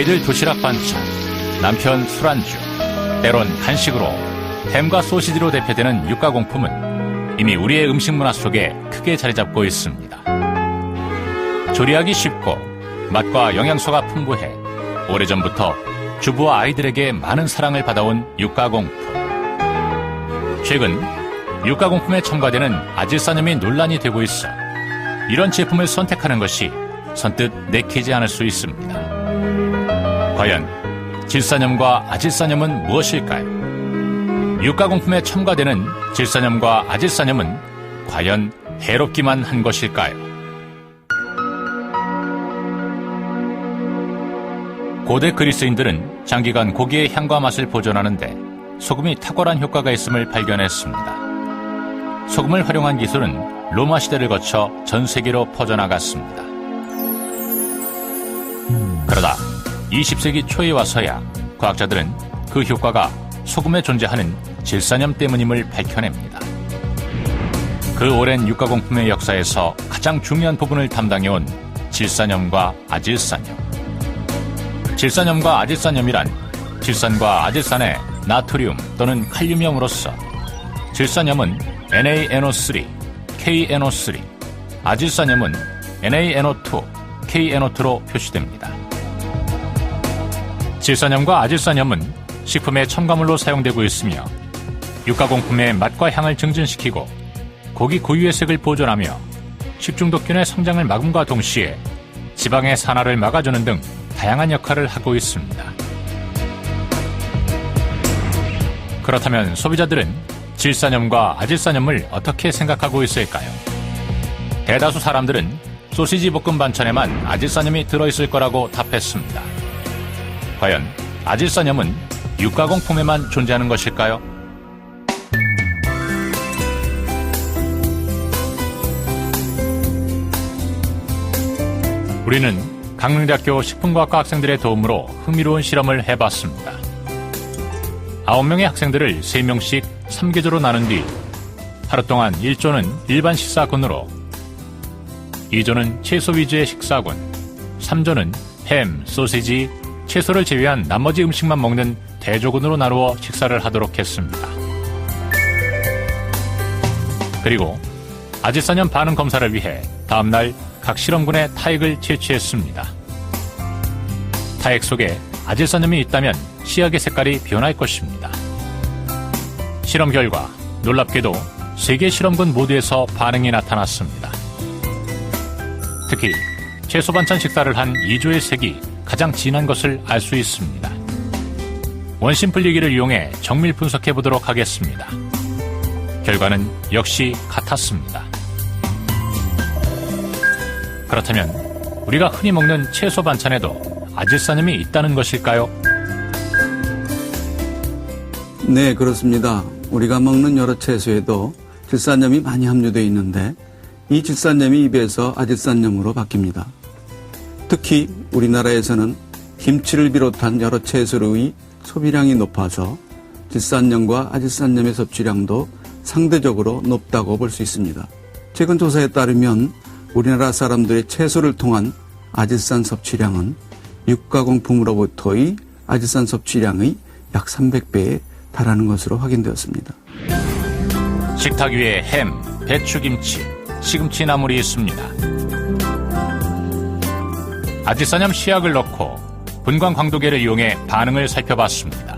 아이들 도시락 반찬, 남편 술안주, 때론 간식으로 햄과 소시지로 대표되는 육가공품은 이미 우리의 음식 문화 속에 크게 자리 잡고 있습니다. 조리하기 쉽고 맛과 영양소가 풍부해 오래전부터 주부와 아이들에게 많은 사랑을 받아온 육가공품. 최근 육가공품에 첨가되는 아질산염이 논란이 되고 있어 이런 제품을 선택하는 것이 선뜻 내키지 않을 수 있습니다. 과연 질산염과 아질산염은 무엇일까요? 육가공품에 첨가되는 질산염과 아질산염은 과연 해롭기만 한 것일까요? 고대 그리스인들은 장기간 고기의 향과 맛을 보존하는데 소금이 탁월한 효과가 있음을 발견했습니다. 소금을 활용한 기술은 로마 시대를 거쳐 전 세계로 퍼져나갔습니다. 그러다 20세기 초에 와서야 과학자들은 그 효과가 소금에 존재하는 질산염 때문임을 밝혀냅니다. 그 오랜 육가공품의 역사에서 가장 중요한 부분을 담당해온 질산염과 아질산염. 질산염과 아질산염이란 질산과 아질산의 나트륨 또는 칼륨염으로서 질산염은 NaNO3, KNO3, 아질산염은 NaNO2, KNO2로 표시됩니다. 질산염과 아질산염은 식품의 첨가물로 사용되고 있으며 육가공품의 맛과 향을 증진시키고 고기 고유의 색을 보존하며 식중독균의 성장을 막음과 동시에 지방의 산화를 막아주는 등 다양한 역할을 하고 있습니다. 그렇다면 소비자들은 질산염과 아질산염을 어떻게 생각하고 있을까요? 대다수 사람들은 소시지 볶음 반찬에만 아질산염이 들어있을 거라고 답했습니다. 과연 아질산염은 육가공품에만 존재하는 것일까요? 우리는 강릉대학교 식품과학과 학생들의 도움으로 흥미로운 실험을 해봤습니다. 9명의 학생들을 3명씩 3계조로 나눈 뒤 하루 동안 1조는 일반 식사군으로 2조는 채소 위주의 식사군, 3조는 햄, 소시지, 채소를 제외한 나머지 음식만 먹는 대조군으로 나누어 식사를 하도록 했습니다. 그리고 아질산염 반응 검사를 위해 다음날 각 실험군에 타액을 채취했습니다. 타액 속에 아질산염이 있다면 시약의 색깔이 변할 것입니다. 실험 결과 놀랍게도 3개 실험군 모두에서 반응이 나타났습니다. 특히 채소 반찬 식사를 한 2조의 색이 가장 진한 것을 알 수 있습니다. 원심 분리기를 이용해 정밀 분석해 보도록 하겠습니다. 결과는 역시 같았습니다. 그렇다면 우리가 흔히 먹는 채소 반찬에도 아질산염이 있다는 것일까요? 네, 그렇습니다. 우리가 먹는 여러 채소에도 질산염이 많이 함유되어 있는데 이 질산염이 입에서 아질산염으로 바뀝니다. 특히 우리나라에서는 김치를 비롯한 여러 채소류의 소비량이 높아서 질산염과 아질산염의 섭취량도 상대적으로 높다고 볼 수 있습니다. 최근 조사에 따르면 우리나라 사람들의 채소를 통한 아질산 섭취량은 육가공품으로부터의 아질산 섭취량의 약 300배에 달하는 것으로 확인되었습니다. 식탁 위에 햄, 배추김치, 시금치 나물이 있습니다. 아질산염 시약을 넣고 분광 광도계를 이용해 반응을 살펴봤습니다.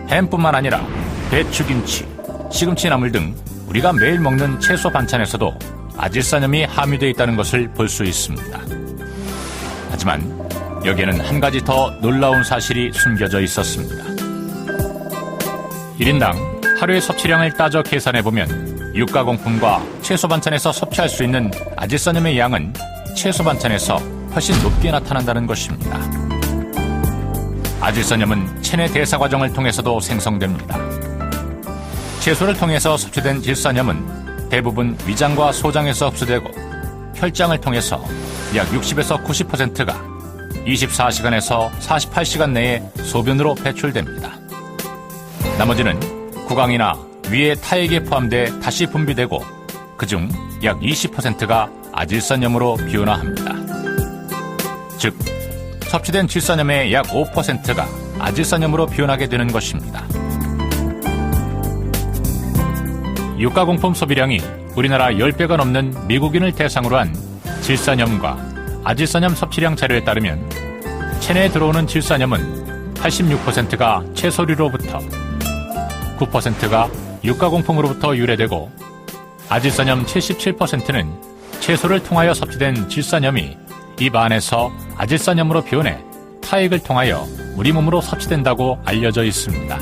햄뿐만 아니라 배추김치, 시금치 나물 등 우리가 매일 먹는 채소 반찬에서도 아질산염이 함유되어 있다는 것을 볼 수 있습니다. 하지만 여기에는 한 가지 더 놀라운 사실이 숨겨져 있었습니다. 1인당 하루의 섭취량을 따져 계산해보면 육가공품과 채소 반찬에서 섭취할 수 있는 아질산염의 양은 채소 반찬에서 훨씬 높게 나타난다는 것입니다. 아질산염은 체내 대사 과정을 통해서도 생성됩니다. 채소를 통해서 섭취된 질산염은 대부분 위장과 소장에서 흡수되고 혈장을 통해서 약 60에서 90%가 24시간에서 48시간 내에 소변으로 배출됩니다. 나머지는 구강이나 위의 타액에 포함돼 다시 분비되고 그중 약 20%가 아질산염으로 변화합니다. 즉 섭취된 질산염의 약 5%가 아질산염으로 변하게 되는 것입니다. 유가공품 소비량이 우리나라 10배가 넘는 미국인을 대상으로 한 질산염과 아질산염 섭취량 자료에 따르면 체내에 들어오는 질산염은 86%가 채소류로부터, 9%가 유가공품으로부터 유래되고 아질산염 77%는 채소를 통하여 섭취된 질산염이 입 안에서 아질산염으로 변해 타액을 통하여 우리 몸으로 섭취된다고 알려져 있습니다.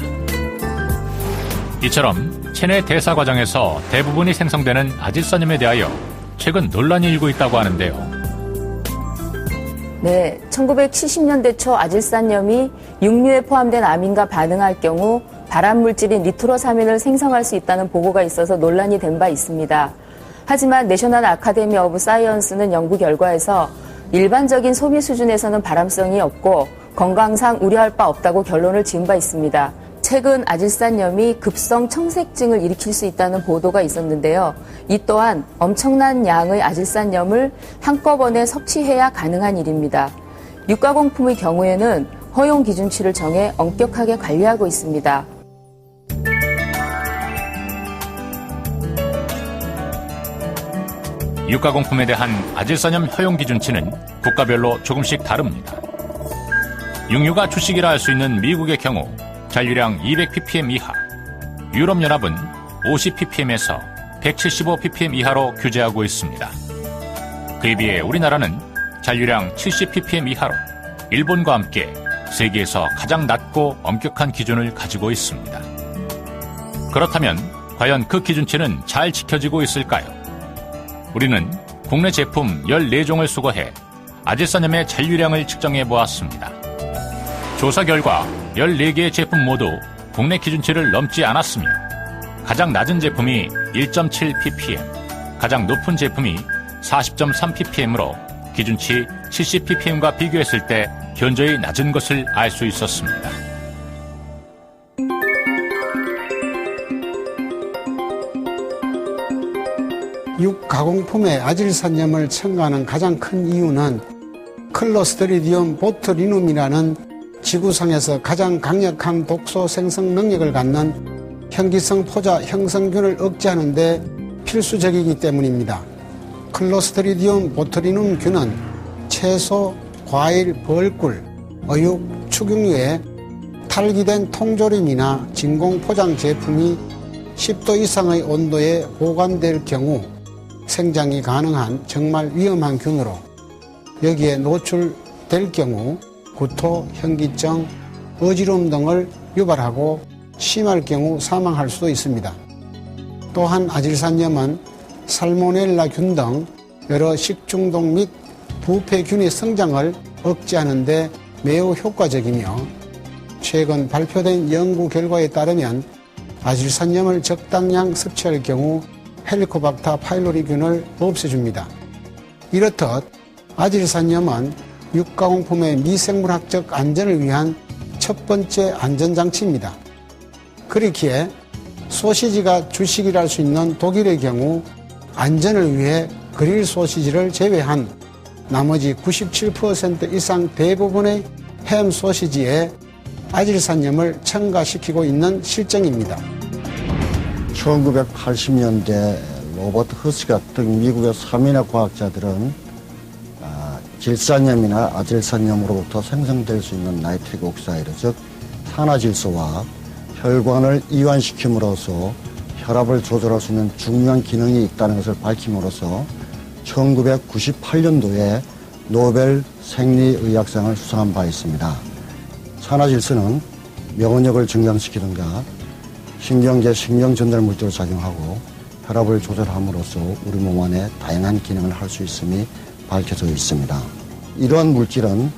이처럼 체내 대사 과정에서 대부분이 생성되는 아질산염에 대하여 최근 논란이 일고 있다고 하는데요. 네, 1970년대 초 아질산염이 육류에 포함된 아민과 반응할 경우 발암물질인 니트로사민을 생성할 수 있다는 보고가 있어서 논란이 된 바 있습니다. 하지만 내셔널 아카데미 오브 사이언스는 연구 결과에서 일반적인 소비 수준에서는 발암성이 없고 건강상 우려할 바 없다고 결론을 지은 바 있습니다. 최근 아질산염이 급성 청색증을 일으킬 수 있다는 보도가 있었는데요. 이 또한 엄청난 양의 아질산염을 한꺼번에 섭취해야 가능한 일입니다. 유가공품의 경우에는 허용 기준치를 정해 엄격하게 관리하고 있습니다. 유가공품에 대한 아질산염 허용 기준치는 국가별로 조금씩 다릅니다. 육류가 주식이라 할 수 있는 미국의 경우 잔류량 200ppm 이하, 유럽연합은 50ppm에서 175ppm 이하로 규제하고 있습니다. 그에 비해 우리나라는 잔류량 70ppm 이하로 일본과 함께 세계에서 가장 낮고 엄격한 기준을 가지고 있습니다. 그렇다면 과연 그 기준치는 잘 지켜지고 있을까요? 우리는 국내 제품 14종을 수거해 아질산염의 잔류량을 측정해 보았습니다. 조사 결과 14개의 제품 모두 국내 기준치를 넘지 않았으며 가장 낮은 제품이 1.7ppm, 가장 높은 제품이 40.3ppm으로 기준치 70ppm과 비교했을 때 현저히 낮은 것을 알 수 있었습니다. 육가공품에 아질산염을 첨가하는 가장 큰 이유는 클로스트리디움 보트리눔이라는 지구상에서 가장 강력한 독소 생성 능력을 갖는 현기성 포자 형성균을 억제하는 데 필수적이기 때문입니다. 클로스트리디움 보트리눔균은 채소, 과일, 벌꿀, 어육, 축육류에 탈기된 통조림이나 진공 포장 제품이 10도 이상의 온도에 보관될 경우 생장이 가능한 정말 위험한 균으로 여기에 노출될 경우 구토, 현기증, 어지러움 등을 유발하고 심할 경우 사망할 수도 있습니다. 또한 아질산염은 살모넬라균 등 여러 식중독 및 부패균의 성장을 억제하는 데 매우 효과적이며 최근 발표된 연구 결과에 따르면 아질산염을 적당량 섭취할 경우 헬리코박터 파일로리균을 없애줍니다. 이렇듯 아질산염은 육가공품의 미생물학적 안전을 위한 첫 번째 안전장치입니다. 그렇기에 소시지가 주식이라 할 수 있는 독일의 경우 안전을 위해 그릴 소시지를 제외한 나머지 97% 이상 대부분의 햄 소시지에 아질산염을 첨가시키고 있는 실정입니다. 1980년대 로버트 허스 같은 미국의 서민학 과학자들은 질산염이나 아질산염으로부터 생성될 수 있는 나이트릭 옥사이드, 즉 산화질소와 혈관을 이완시킴으로써 혈압을 조절할 수 있는 중요한 기능이 있다는 것을 밝힘으로써 1998년도에 노벨 생리의학상을 수상한 바 있습니다. 산화질소는 면역력을 증강시키든가 신경제 신경전달 물질로 작용하고 혈압을 조절함으로써 우리 몸 안에 다양한 기능을 할 수 있음이 밝혀져 있습니다. 이러한 물질은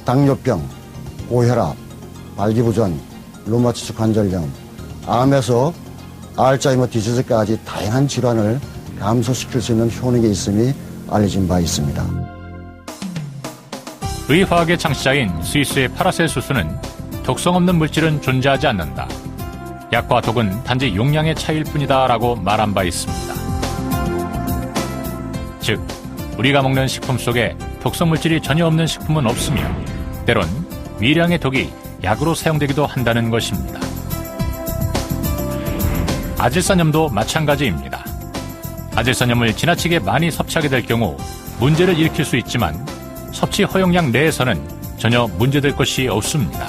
당뇨병, 고혈압, 발기부전, 류마티스 관절염, 암에서 알츠하이머 디지즈까지 다양한 질환을 감소시킬 수 있는 효능이 있음이 알려진 바 있습니다. 의화학의 창시자인 스위스의 파라셀수스는 독성 없는 물질은 존재하지 않는다. 약과 독은 단지 용량의 차이일 뿐이다 라고 말한 바 있습니다. 즉, 우리가 먹는 식품 속에 독성물질이 전혀 없는 식품은 없으며 때론 위량의 독이 약으로 사용되기도 한다는 것입니다. 아질산염도 마찬가지입니다. 아질산염을 지나치게 많이 섭취하게 될 경우 문제를 일으킬 수 있지만 섭취 허용량 내에서는 전혀 문제될 것이 없습니다.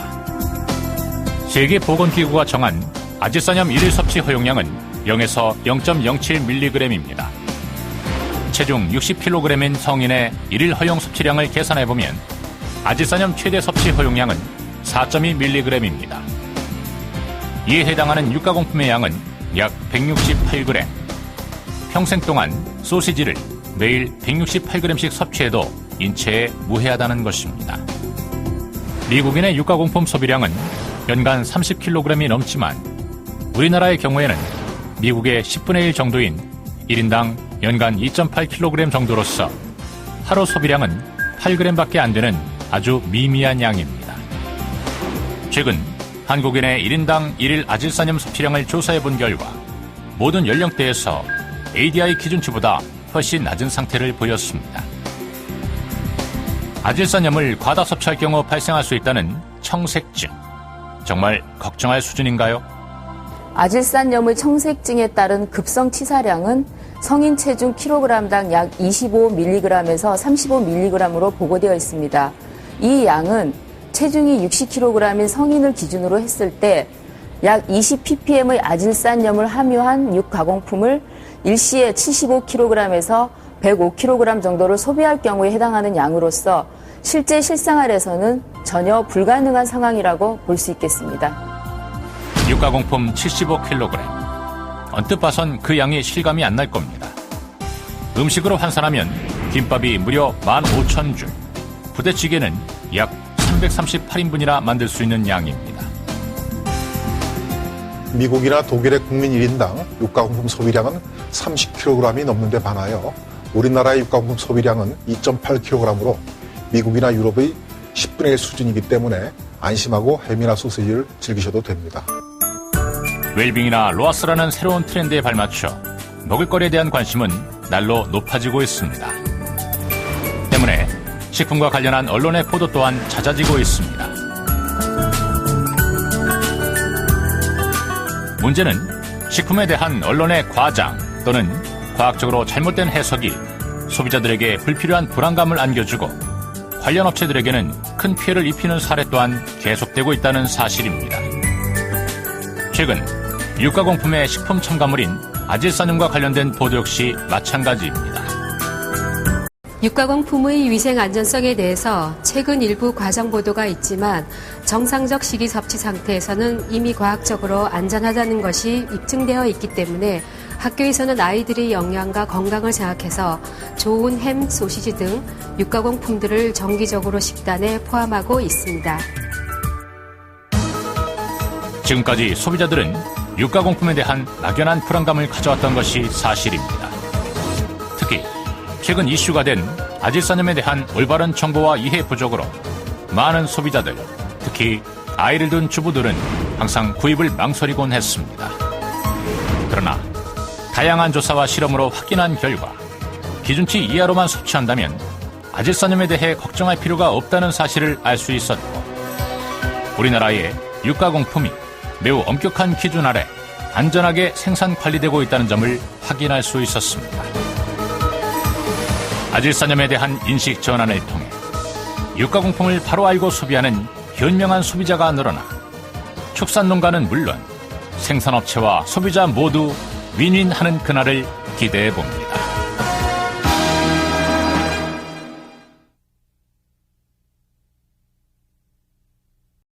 세계보건기구가 정한 아질산염 1일 섭취 허용량은 0에서 0.07mg입니다. 체중 60kg인 성인의 1일 허용 섭취량을 계산해보면 아질산염 최대 섭취 허용량은 4.2mg입니다. 이에 해당하는 유가공품의 양은 약 168g. 평생 동안 소시지를 매일 168g씩 섭취해도 인체에 무해하다는 것입니다. 미국인의 유가공품 소비량은 연간 30kg이 넘지만 우리나라의 경우에는 미국의 10분의 1 정도인 1인당 연간 2.8kg 정도로서 하루 소비량은 8g밖에 안 되는 아주 미미한 양입니다. 최근 한국인의 1인당 1일 아질산염 섭취량을 조사해 본 결과 모든 연령대에서 ADI 기준치보다 훨씬 낮은 상태를 보였습니다. 아질산염을 과다 섭취할 경우 발생할 수 있다는 청색증. 정말 걱정할 수준인가요? 아질산염의 청색증에 따른 급성 치사량은 성인 체중 kg당 약 25mg에서 35mg으로 보고되어 있습니다. 이 양은 체중이 60kg인 성인을 기준으로 했을 때 약 20ppm의 아질산염을 함유한 육가공품을 일시에 75kg에서 105kg 정도를 소비할 경우에 해당하는 양으로서 실제 실생활에서는 전혀 불가능한 상황이라고 볼 수 있겠습니다. 육가공품 75kg. 언뜻 봐선 그 양이 실감이 안 날 겁니다. 음식으로 환산하면 김밥이 무려 15,000줄, 부대찌개는 약 338인분이나 만들 수 있는 양입니다. 미국이나 독일의 국민 1인당 육가공품 소비량은 30kg이 넘는 데 반하여 우리나라의 육가공품 소비량은 2.8kg으로 미국이나 유럽의 10분의 1 수준이기 때문에 안심하고 햄이나 소시지를 즐기셔도 됩니다. 웰빙이나 로아스라는 새로운 트렌드에 발맞춰 먹을거리에 대한 관심은 날로 높아지고 있습니다. 때문에 식품과 관련한 언론의 보도 또한 잦아지고 있습니다. 문제는 식품에 대한 언론의 과장 또는 과학적으로 잘못된 해석이 소비자들에게 불필요한 불안감을 안겨주고 관련 업체들에게는 큰 피해를 입히는 사례 또한 계속되고 있다는 사실입니다. 최근 육가공품의 식품 첨가물인 아질산염과 관련된 보도 역시 마찬가지입니다. 육가공품의 위생 안전성에 대해서 최근 일부 과장 보도가 있지만 정상적 식이 섭취 상태에서는 이미 과학적으로 안전하다는 것이 입증되어 있기 때문에 학교에서는 아이들의 영양과 건강을 생각해서 좋은 햄, 소시지 등 육가공품들을 정기적으로 식단에 포함하고 있습니다. 지금까지 소비자들은 육가공품에 대한 막연한 불안감을 가져왔던 것이 사실입니다. 특히 최근 이슈가 된 아질산염에 대한 올바른 정보와 이해 부족으로 많은 소비자들, 특히 아이를 둔 주부들은 항상 구입을 망설이곤 했습니다. 그러나 다양한 조사와 실험으로 확인한 결과 기준치 이하로만 섭취한다면 아질산염에 대해 걱정할 필요가 없다는 사실을 알 수 있었고 우리나라의 육가공품이 매우 엄격한 기준 아래 안전하게 생산 관리되고 있다는 점을 확인할 수 있었습니다. 아질산염에 대한 인식 전환을 통해 육가공품을 바로 알고 소비하는 현명한 소비자가 늘어나 축산농가는 물론 생산업체와 소비자 모두 윈윈하는 그날을 기대해 봅니다.